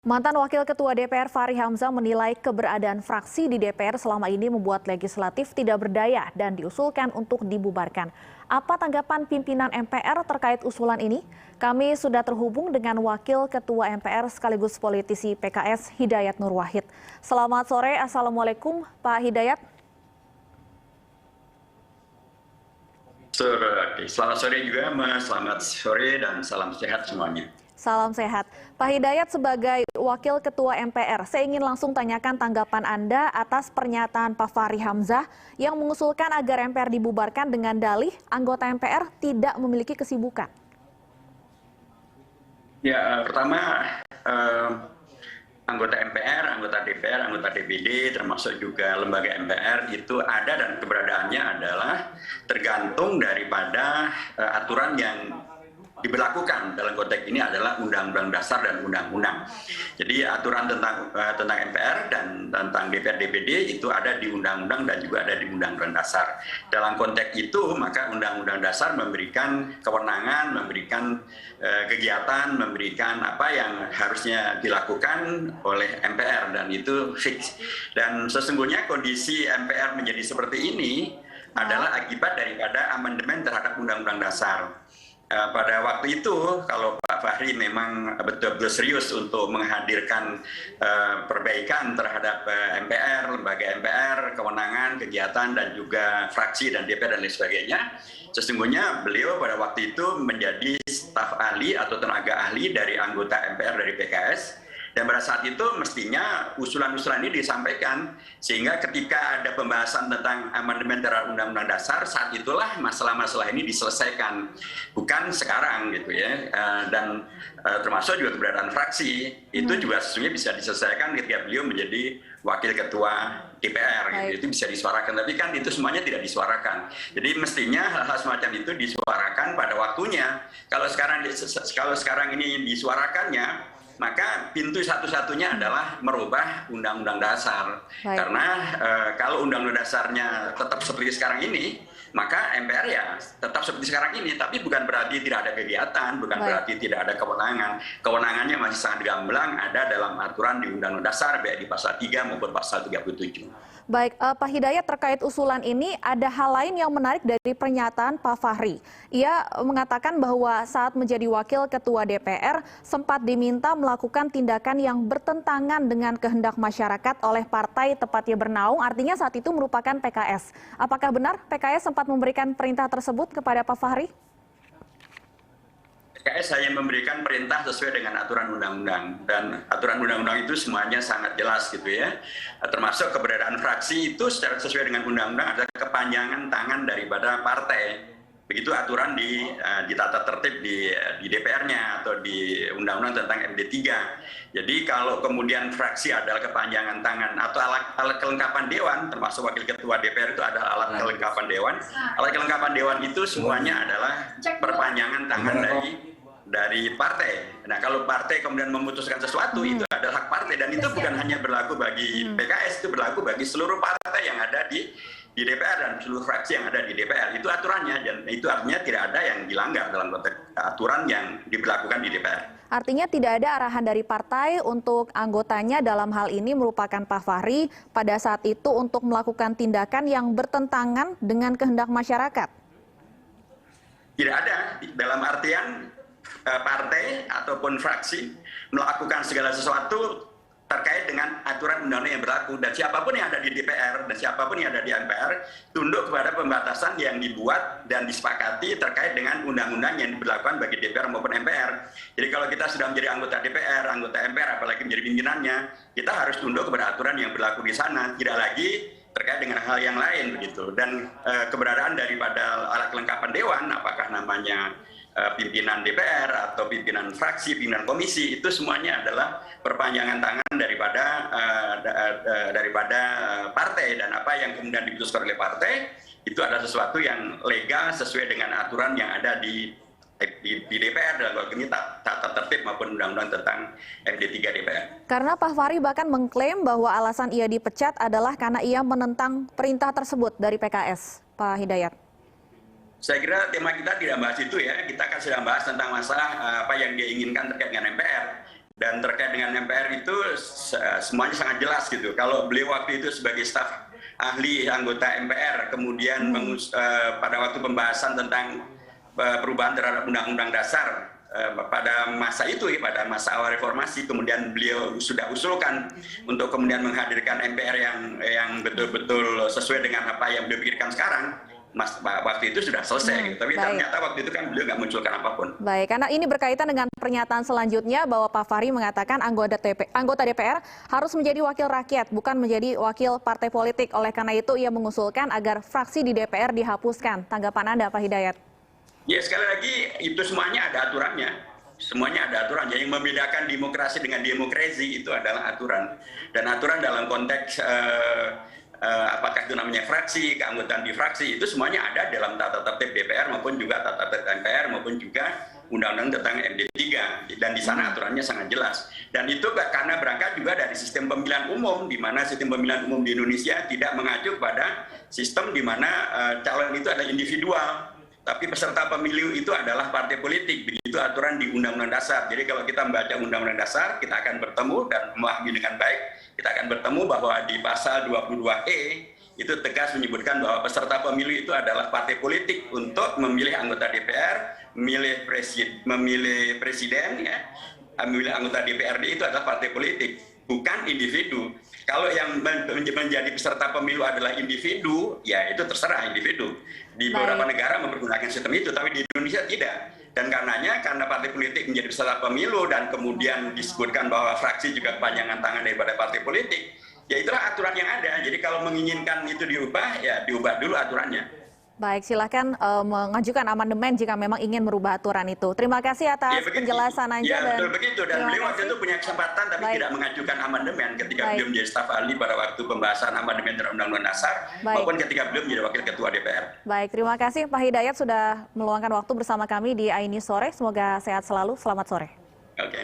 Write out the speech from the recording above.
Mantan Wakil Ketua DPR Fachri Hamzah menilai keberadaan fraksi di DPR selama ini membuat legislatif tidak berdaya dan diusulkan untuk dibubarkan. Apa tanggapan pimpinan MPR terkait usulan ini? Kami sudah terhubung dengan Wakil Ketua MPR sekaligus politisi PKS Hidayat Nur Wahid. Selamat sore, Assalamualaikum Pak Hidayat. Selamat sore juga Mas, selamat sore dan salam sehat semuanya. Salam sehat. Pak Hidayat, sebagai Wakil Ketua MPR, saya ingin langsung tanyakan tanggapan Anda atas pernyataan Pak Fachri Hamzah yang mengusulkan agar MPR dibubarkan dengan dalih anggota MPR tidak memiliki kesibukan. Ya, pertama anggota MPR, anggota DPR, anggota DPD, termasuk juga lembaga MPR itu ada dan keberadaannya adalah tergantung daripada aturan yang diberlakukan. Dalam konteks ini adalah Undang-Undang Dasar dan Undang-Undang. Jadi aturan tentang MPR dan tentang DPR DPD itu ada di Undang-Undang dan juga ada di Undang-Undang Dasar. Dalam konteks itu maka Undang-Undang Dasar memberikan kewenangan, memberikan kegiatan, memberikan apa yang harusnya dilakukan oleh MPR dan itu fix. Dan sesungguhnya kondisi MPR menjadi seperti ini adalah akibat daripada amandemen terhadap Undang-Undang Dasar. Pada waktu itu, kalau Pak Fachri memang betul-betul serius untuk menghadirkan perbaikan terhadap MPR, lembaga MPR, kewenangan, kegiatan, dan juga fraksi dan DPR dan lain sebagainya, sesungguhnya beliau pada waktu itu menjadi staf ahli atau tenaga ahli dari anggota MPR dari PKS. Dan pada saat itu mestinya usulan-usulan ini disampaikan sehingga ketika ada pembahasan tentang amandemen terhadap Undang-Undang Dasar, saat itulah masalah-masalah ini diselesaikan, bukan sekarang gitu ya. Dan termasuk juga keberadaan fraksi itu juga sesungguhnya bisa diselesaikan ketika beliau menjadi Wakil Ketua DPR gitu. Itu bisa disuarakan, tapi kan itu semuanya tidak disuarakan. Jadi mestinya hal-hal semacam itu disuarakan pada waktunya. Kalau sekarang ini disuarakannya, maka pintu satu-satunya adalah merubah Undang-Undang Dasar. Karena kalau Undang-Undang Dasarnya tetap seperti sekarang ini, maka MPR ya tetap seperti sekarang ini. Tapi bukan berarti tidak ada kegiatan, bukan berarti tidak ada kewenangan. Kewenangannya masih sangat gamblang, ada dalam aturan di Undang-Undang Dasar, baik di pasal 3 maupun pasal 37. Baik, Pak Hidayat, terkait usulan ini ada hal lain yang menarik dari pernyataan Pak Fachri. Ia mengatakan bahwa saat menjadi Wakil Ketua DPR sempat diminta melakukan tindakan yang bertentangan dengan kehendak masyarakat oleh partai tepatnya bernaung, artinya saat itu merupakan PKS. Apakah benar PKS sempat memberikan perintah tersebut kepada Pak Fachri? PKS hanya memberikan perintah sesuai dengan aturan undang-undang, dan aturan undang-undang itu semuanya sangat jelas gitu ya. Termasuk keberadaan fraksi itu secara sesuai dengan undang-undang adalah kepanjangan tangan daripada partai. Begitu aturan di tata tertib di DPR-nya atau di undang-undang tentang MD3. Jadi kalau kemudian fraksi adalah kepanjangan tangan atau alat kelengkapan dewan, termasuk Wakil Ketua DPR itu adalah alat kelengkapan dewan. Alat kelengkapan dewan itu semuanya adalah perpanjangan tangan dari partai. Nah, kalau partai kemudian memutuskan sesuatu, itu adalah hak partai, dan itu bukan hanya berlaku bagi PKS, itu berlaku bagi seluruh partai yang ada di DPR dan seluruh fraksi yang ada di DPR. Itu aturannya, dan itu artinya tidak ada yang dilanggar dalam konteks aturan yang diberlakukan di DPR. Artinya tidak ada arahan dari partai untuk anggotanya dalam hal ini merupakan Pak Fachri pada saat itu untuk melakukan tindakan yang bertentangan dengan kehendak masyarakat? Tidak ada, dalam artian partai ataupun fraksi melakukan segala sesuatu terkait dengan aturan undang-undang yang berlaku, dan siapapun yang ada di DPR dan siapapun yang ada di MPR tunduk kepada pembatasan yang dibuat dan disepakati terkait dengan undang-undang yang diberlakukan bagi DPR maupun MPR. Jadi kalau kita sudah menjadi anggota DPR, anggota MPR, apalagi menjadi pimpinannya, kita harus tunduk kepada aturan yang berlaku di sana, tidak lagi terkait dengan hal yang lain begitu. Dan keberadaan daripada alat kelengkapan dewan, apakah namanya pimpinan DPR atau pimpinan fraksi, pimpinan komisi, itu semuanya adalah perpanjangan tangan daripada partai, dan apa yang kemudian diputuskan oleh partai itu adalah sesuatu yang legal sesuai dengan aturan yang ada di DPR dalam hal ini tata tertib maupun undang-undang tentang MD3 DPR. Karena Pak Fachri bahkan mengklaim bahwa alasan ia dipecat adalah karena ia menentang perintah tersebut dari PKS, Pak Hidayat. Saya kira tema kita tidak bahas itu ya, kita akan sedang bahas tentang masalah apa yang dia inginkan terkait dengan MPR. Dan terkait dengan MPR itu semuanya sangat jelas gitu. Kalau beliau waktu itu sebagai staf ahli anggota MPR, kemudian pada waktu pembahasan tentang perubahan terhadap Undang-Undang Dasar pada masa itu, pada masa awal reformasi, kemudian beliau sudah usulkan untuk kemudian menghadirkan MPR yang betul-betul sesuai dengan apa yang beliau pikirkan sekarang. Waktu itu sudah selesai, tapi ternyata waktu itu kan beliau nggak munculkan apapun. Baik, karena ini berkaitan dengan pernyataan selanjutnya bahwa Pak Fahri mengatakan anggota DPR harus menjadi wakil rakyat, bukan menjadi wakil partai politik. Oleh karena itu, ia mengusulkan agar fraksi di DPR dihapuskan. Tanggapan Anda, Pak Hidayat? Ya, sekali lagi, itu semuanya ada aturannya. Semuanya ada aturannya. Yang membedakan demokrasi dengan demokrasi itu adalah aturan. Dan aturan dalam konteks apakah itu namanya fraksi, keanggotaan di fraksi, itu semuanya ada dalam tata tertib DPR maupun juga tata tertib MPR maupun juga undang-undang tentang MD3. Dan di sana aturannya sangat jelas. Dan itu karena berangkat juga dari sistem pemilihan umum, di mana sistem pemilihan umum di Indonesia tidak mengacu pada sistem di mana calon itu adalah individual. Tapi peserta pemilu itu adalah partai politik, begitu aturan di Undang-Undang Dasar. Jadi kalau kita membaca Undang-Undang Dasar, kita akan bertemu dan memahami dengan baik, kita akan bertemu bahwa di pasal 22E itu tegas menyebutkan bahwa peserta pemilu itu adalah partai politik untuk memilih anggota DPR, memilih presiden, ya, memilih anggota DPRD itu adalah partai politik, bukan individu. Kalau yang menjadi peserta pemilu adalah individu, ya itu terserah individu. Di beberapa negara mempergunakan sistem itu, tapi di Indonesia tidak. Dan karena partai politik menjadi peserta pemilu dan kemudian disebutkan bahwa fraksi juga kepanjangan tangan daripada partai politik, ya itulah aturan yang ada. Jadi kalau menginginkan itu diubah, ya diubah dulu aturannya. Baik, silakan mengajukan amandemen jika memang ingin merubah aturan itu. Terima kasih atas penjelasan Anda. Ya, betul begitu. Dan beliau waktu itu punya kesempatan tapi tidak mengajukan amandemen ketika beliau menjadi staf ahli pada waktu pembahasan amandemen terhadap Undang-Undang Dasar maupun ketika beliau menjadi wakil ketua DPR. Baik, terima kasih Pak Hidayat sudah meluangkan waktu bersama kami di iNews Sore. Semoga sehat selalu. Selamat sore. Oke.